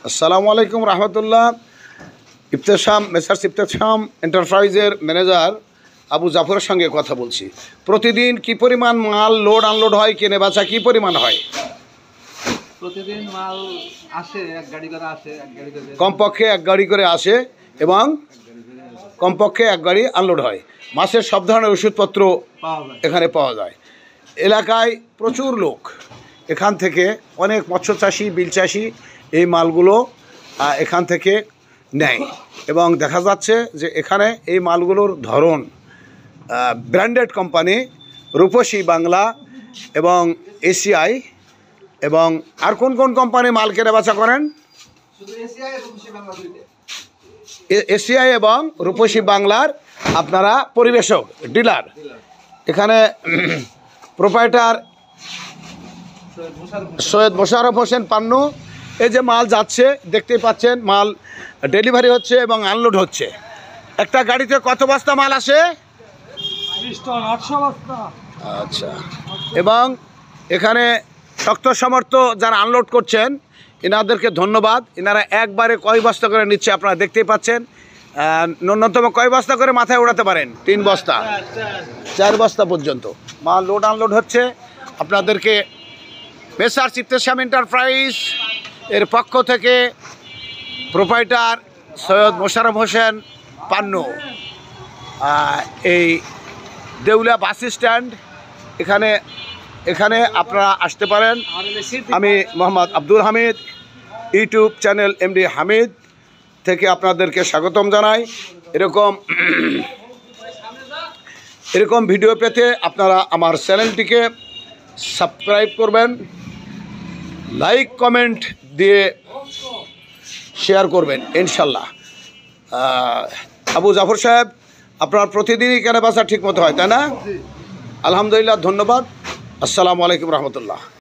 আসসালামু আলাইকুম রহমতুল্লাহ। মেসার্স ইফতেশাম এন্টারপ্রাইজের ম্যানেজার আবু জাফরের সঙ্গে কথা বলছি। প্রতিদিন কি পরিমাণ মাল লোড আনলোড হয়, কেনে বেচা কি পরিমাণ হয়? প্রতিদিন মাল আসে, এক গাড়ি করে আসে, কমপক্ষে এক গাড়ি করে আসে এবং কমপক্ষে এক গাড়ি আনলোড হয়। মাসের সব ধরনের ওষুধপত্র এখানে পাওয়া যায়। এলাকায় প্রচুর লোক এখান থেকে, অনেক মৎস্য চাষি, বিল চাষি এই মালগুলো এখান থেকে নেয় এবং দেখা যাচ্ছে যে এখানে এই মালগুলোর ধরন ব্র্যান্ডেড কোম্পানি রূপসী বাংলা এবং এসিআই এবং আর কোন কোন কোম্পানি মাল কেনা বেচা করেন? এসিআই এবং রূপসী বাংলার আপনারা পরিবেশক, ডিলার। এখানে প্রোপাইটার সৈয়দ মোশাররফ হোসেন পান্নু। এই যে মাল যাচ্ছে দেখতেই পাচ্ছেন, মাল ডেলিভারি হচ্ছে এবং আনলোড হচ্ছে। একটা গাড়িতে কত বস্তা মাল আসে? 800 বস্তা। আচ্ছা। এবং এখানে শক্ত সমর্থ যারা আনলোড করছেন এনাদেরকে ধন্যবাদ। এনারা একবারে কয় বস্তা করে নিচ্ছে আপনারা দেখতেই পাচ্ছেন। ন্যূনতম কয় বস্তা করে মাথায় ওড়াতে পারেন? 3 বস্তা, 4 বস্তা পর্যন্ত মাল লোড আনলোড হচ্ছে। আপনাদেরকে মেসার্স ইফতেশাম এন্টারপ্রাইজ এর পক্ষ থেকে প্রোপাইটার সৈয়দ মোশাররফ হোসেন পান্নু, এই দেউলিয়া বাস স্ট্যান্ড, এখানে আপনারা আসতে পারেন। আমি Mohammad Abdul Hamid, YouTube channel MD Hamid থেকে আপনাদেরকে স্বাগতম জানাই। এরকম ভিডিও পেতে আপনারা আমার চ্যানেলটিকে সাবস্ক্রাইব করবেন, লাইক কমেন্ট দিয়ে শেয়ার করবেন ইনশাল্লাহ। আবু জাফর সাহেব, আপনার প্রতিদিনই কেনা বেচা ঠিক মতো হয়, তাই না? আলহামদুলিল্লাহ, ধন্যবাদ। আসসালামু আলাইকুম রহমতুল্লাহ।